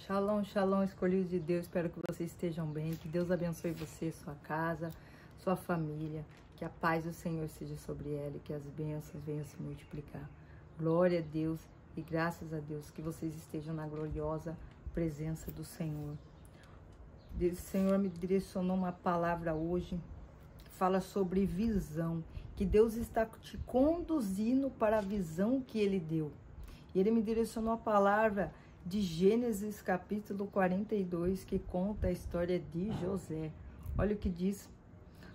Shalom, shalom, escolhidos de Deus. Espero que vocês estejam bem. Que Deus abençoe você, sua casa, sua família. Que a paz do Senhor seja sobre ela e que as bênçãos venham se multiplicar. Glória a Deus e graças a Deus que vocês estejam na gloriosa presença do Senhor. O Senhor me direcionou uma palavra hoje que fala sobre visão. Que Deus está te conduzindo para a visão que Ele deu. E Ele me direcionou a palavra de Gênesis capítulo 42, que conta a história de José. Olha o que diz.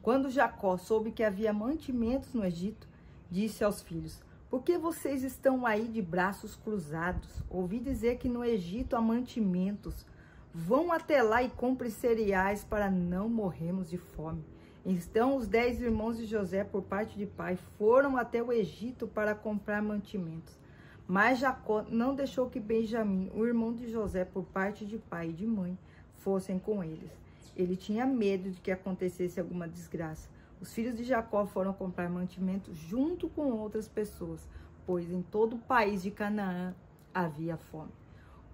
Quando Jacó soube que havia mantimentos no Egito, disse aos filhos: por que vocês estão aí de braços cruzados? Ouvi dizer que no Egito há mantimentos. Vão até lá e comprem cereais para não morrermos de fome. Então os 10 irmãos de José, por parte de pai, foram até o Egito para comprar mantimentos. Mas Jacó não deixou que Benjamim, o irmão de José, por parte de pai e de mãe, fossem com eles. Ele tinha medo de que acontecesse alguma desgraça. Os filhos de Jacó foram comprar mantimentos junto com outras pessoas, pois em todo o país de Canaã havia fome.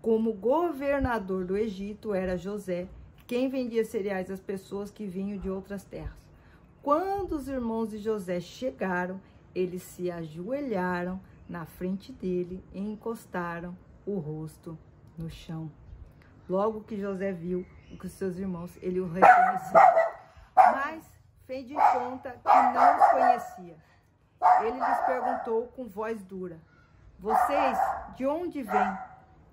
Como governador do Egito era José, quem vendia cereais às pessoas que vinham de outras terras. Quando os irmãos de José chegaram, eles se ajoelharam na frente dele e encostaram o rosto no chão. Logo que José viu que os seus irmãos, ele o reconheceu, mas fez de conta que não os conhecia. Ele lhes perguntou com voz dura: vocês de onde vêm?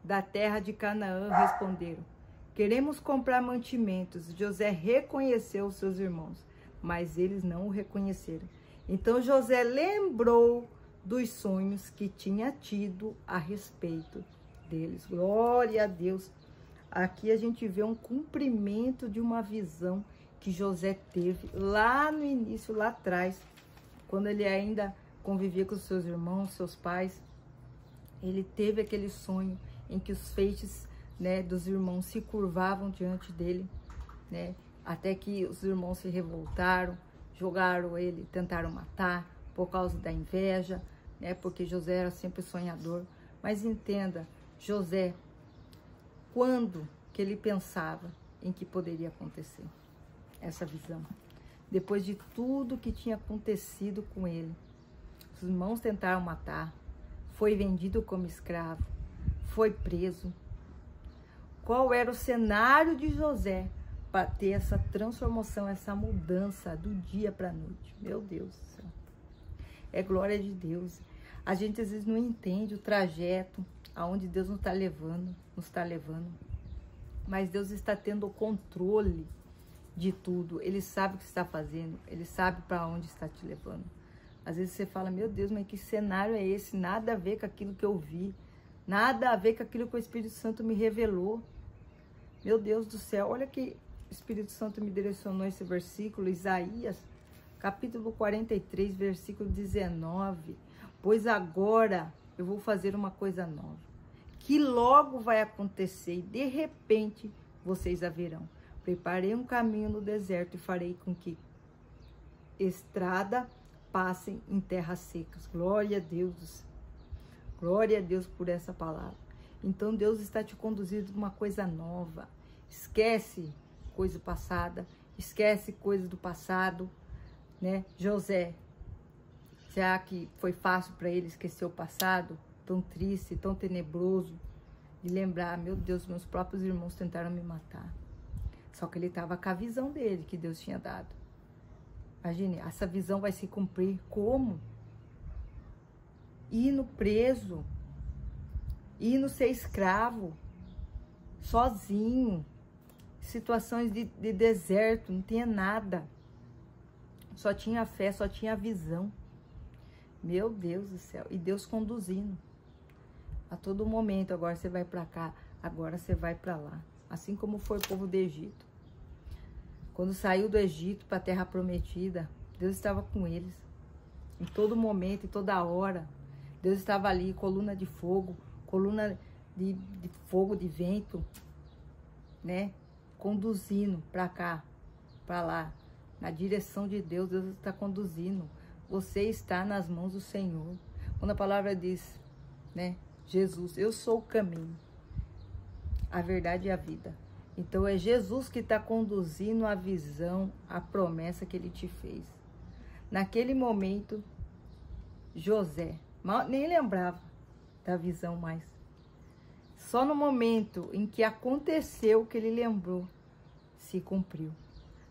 Da terra de Canaã, responderam. Queremos comprar mantimentos. José reconheceu os seus irmãos, mas eles não o reconheceram. Então José lembrou dos sonhos que tinha tido a respeito deles. Glória a Deus. Aqui a gente vê um cumprimento de uma visão que José teve lá no início, lá atrás, quando ele ainda convivia com seus irmãos, seus pais. Ele teve aquele sonho em que os feixes, né, dos irmãos se curvavam diante dele, né, até que os irmãos se revoltaram, jogaram ele, tentaram matar por causa da inveja, né, porque José era sempre sonhador. Mas entenda, José, quando que ele pensava em que poderia acontecer essa visão? Depois de tudo que tinha acontecido com ele, os irmãos tentaram matar, foi vendido como escravo, foi preso. Qual era o cenário de José para ter essa transformação, essa mudança do dia para a noite? Meu Deus do céu. É glória de Deus. A gente às vezes não entende o trajeto aonde Deus nos está levando. Mas Deus está tendo o controle de tudo. Ele sabe o que está fazendo. Ele sabe para onde está te levando. Às vezes você fala: meu Deus, mas que cenário é esse? Nada a ver com aquilo que eu vi. Nada a ver com aquilo que o Espírito Santo me revelou. Meu Deus do céu, olha que o Espírito Santo me direcionou esse versículo, Isaías, capítulo 43, versículo 19. Pois agora eu vou fazer uma coisa nova, que logo vai acontecer e de repente vocês a verão. Preparei um caminho no deserto e farei com que estrada passem em terras secas. Glória a Deus. Glória a Deus por essa palavra. Então Deus está te conduzindo a uma coisa nova. Esquece coisa passada, esquece coisa do passado, né? José, será que foi fácil para ele esquecer o passado? Tão triste, tão tenebroso, de lembrar: meu Deus, meus próprios irmãos tentaram me matar. Só que ele estava com a visão dele, que Deus tinha dado. Imagine, essa visão vai se cumprir como? Indo preso, indo ser escravo, sozinho, situações de deserto, não tinha nada, só tinha fé, só tinha visão. Meu Deus do céu, e Deus conduzindo a todo momento. Agora você vai para cá, agora você vai para lá, assim como foi o povo do Egito. Quando saiu do Egito para a terra prometida, Deus estava com eles em todo momento e toda hora. Deus estava ali, coluna de fogo, de vento, né? Conduzindo para cá, para lá, na direção de Deus. Deus está conduzindo. Você está nas mãos do Senhor. Quando a palavra diz, né? Jesus, eu sou o caminho, a verdade e a vida. Então é Jesus que está conduzindo a visão, a promessa que ele te fez. Naquele momento, José nem lembrava da visão mais. Só no momento em que aconteceu que ele lembrou, se cumpriu.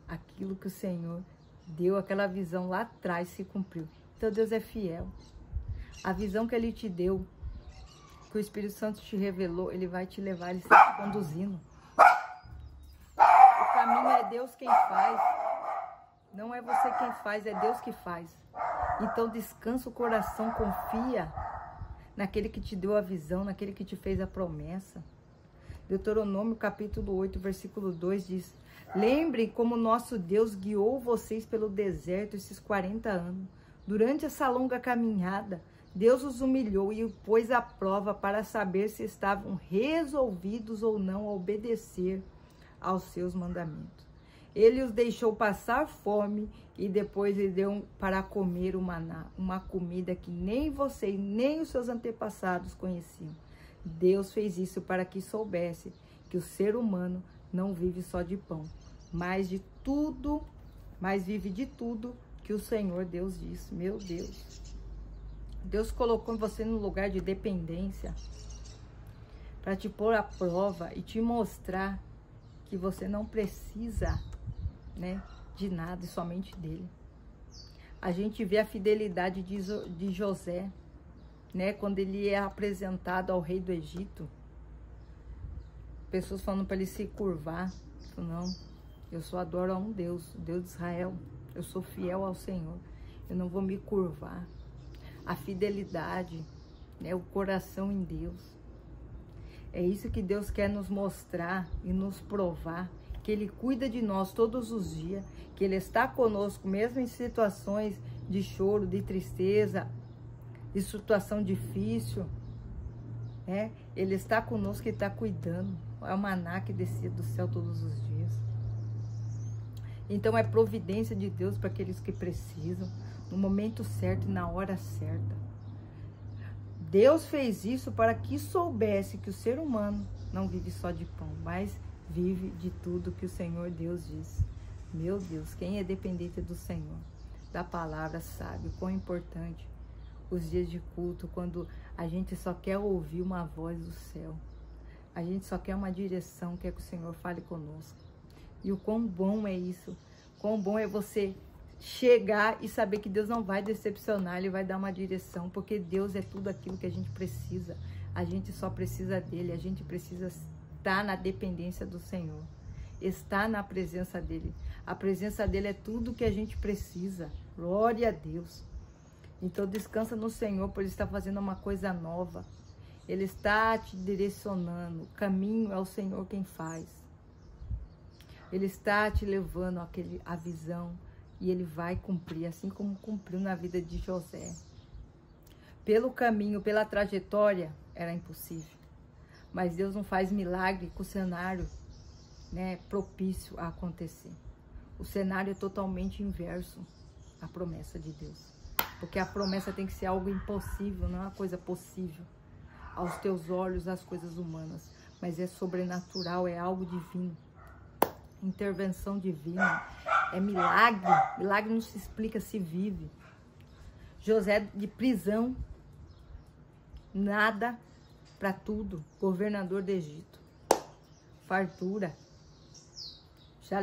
Aquilo que o Senhor deu, aquela visão lá atrás, se cumpriu. Então Deus é fiel. A visão que ele te deu, que o Espírito Santo te revelou, ele vai te levar, ele está te conduzindo. O caminho é Deus quem faz. Não é você quem faz, é Deus que faz. Então descansa o coração, confia naquele que te deu a visão, naquele que te fez a promessa. Deuteronômio capítulo 8, versículo 2 diz: lembrem como nosso Deus guiou vocês pelo deserto esses 40 anos. Durante essa longa caminhada, Deus os humilhou e os pôs à prova para saber se estavam resolvidos ou não a obedecer aos seus mandamentos. Ele os deixou passar fome e depois lhe deu para comer o maná, uma comida que nem vocês, nem os seus antepassados conheciam. Deus fez isso para que soubesse que o ser humano não vive só de pão, mas vive de tudo que o Senhor Deus disse. Meu Deus. Deus colocou você no lugar de dependência para te pôr à prova e te mostrar que você não precisa, né, de nada e somente dele. A gente vê a fidelidade de José, né, quando ele é apresentado ao rei do Egito. Pessoas falando para ele se curvar. Não, eu só adoro a um Deus, o Deus de Israel. Eu sou fiel ao Senhor. Eu não vou me curvar. A fidelidade, né, o coração em Deus. É isso que Deus quer nos mostrar e nos provar. Que Ele cuida de nós todos os dias. Que Ele está conosco, mesmo em situações de choro, de tristeza, de situação difícil. Né? Ele está conosco e está cuidando. É o maná que descia do céu todos os dias. Então é providência de Deus para aqueles que precisam, no momento certo e na hora certa. Deus fez isso para que soubesse que o ser humano não vive só de pão, mas vive de tudo que o Senhor Deus diz. Meu Deus, quem é dependente do Senhor, da palavra, sabe o quão importante os dias de culto, quando a gente só quer ouvir uma voz do céu. A gente só quer uma direção, quer que o Senhor fale conosco. E o quão bom é isso. Quão bom é você chegar e saber que Deus não vai decepcionar, Ele vai dar uma direção, porque Deus é tudo aquilo que a gente precisa. A gente só precisa dEle, a gente precisa estar na dependência do Senhor, estar na presença dEle. A presença dEle é tudo que a gente precisa. Glória a Deus. Então descansa no Senhor, por Ele estar fazendo uma coisa nova. Ele está te direcionando. O caminho é o Senhor quem faz. Ele está te levando a visão. E Ele vai cumprir, assim como cumpriu na vida de José. Pelo caminho, pela trajetória, era impossível. Mas Deus não faz milagre com o cenário, né, propício a acontecer. O cenário é totalmente inverso à promessa de Deus. Porque a promessa tem que ser algo impossível, não é uma coisa possível aos teus olhos, às coisas humanas. Mas é sobrenatural, é algo divino. Intervenção divina. É milagre. Milagre não se explica, se vive. José de prisão. Nada para tudo. Governador do Egito. Fartura.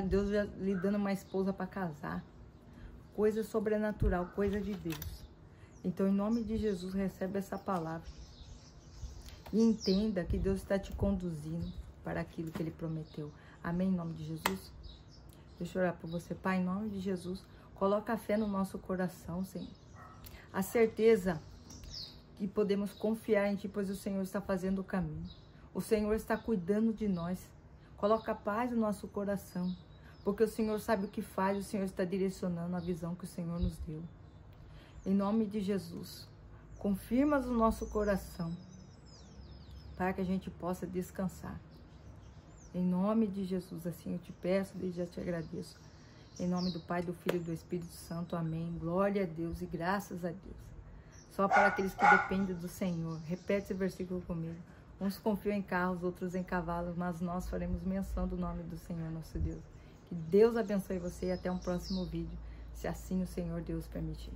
Deus já lhe dando uma esposa para casar. Coisa sobrenatural, coisa de Deus. Então, em nome de Jesus, recebe essa palavra. E entenda que Deus está te conduzindo para aquilo que Ele prometeu. Amém, em nome de Jesus? Deixa eu orar por você. Pai, em nome de Jesus, coloca a fé no nosso coração, Senhor. A certeza que podemos confiar em Ti, pois o Senhor está fazendo o caminho. O Senhor está cuidando de nós. Coloca paz no nosso coração. Porque o Senhor sabe o que faz, o Senhor está direcionando a visão que o Senhor nos deu. Em nome de Jesus, confirma no nosso coração, para que a gente possa descansar. Em nome de Jesus, assim eu te peço e já te agradeço. Em nome do Pai, do Filho e do Espírito Santo, amém. Glória a Deus e graças a Deus. Só para aqueles que dependem do Senhor. Repete esse versículo comigo. Uns confiam em carros, outros em cavalos, mas nós faremos menção do nome do Senhor nosso Deus. Que Deus abençoe você e até um próximo vídeo, se assim o Senhor Deus permitir.